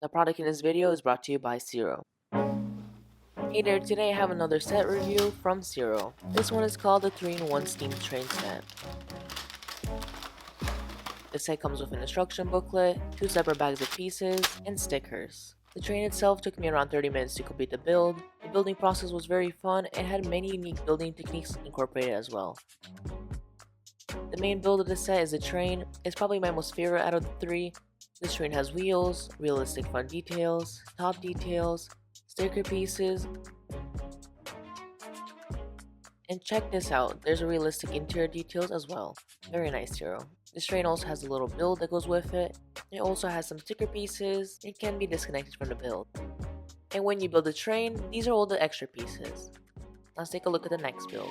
The product in this video is brought to you by CIRO. Hey there, today I have another set review from CIRO. This one is called the 3-in-1 Steam Train Set. The set comes with an instruction booklet, 2 separate bags of pieces, and stickers. The train itself took me around 30 minutes to complete the build. The building process was very fun and had many unique building techniques incorporated as well. The main build of the set is the train. It's probably my most favorite out of the 3. This train has wheels, realistic front details, top details, sticker pieces, and check this out, there's a realistic interior details as well. Very nice, CIRO. This train also has a little build that goes with it. It also has some sticker pieces. It can be disconnected from the build. And when you build a train, these are all the extra pieces. Let's take a look at the next build.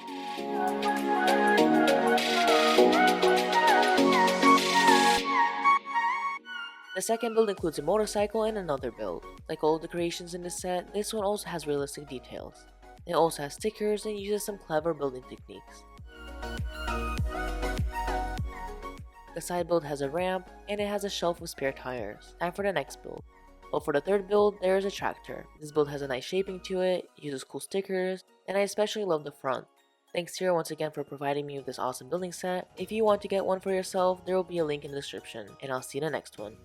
The second build includes a motorcycle and another build. Like all of the creations in this set, this one also has realistic details. It also has stickers and uses some clever building techniques. The side build has a ramp and it has a shelf with spare tires. Time for the next build. Well, for the third build, there is a tractor. This build has a nice shaping to it, uses cool stickers, and I especially love the front. Thanks CIRO once again for providing me with this awesome building set. If you want to get one for yourself, there will be a link in the description, and I'll see you in the next one.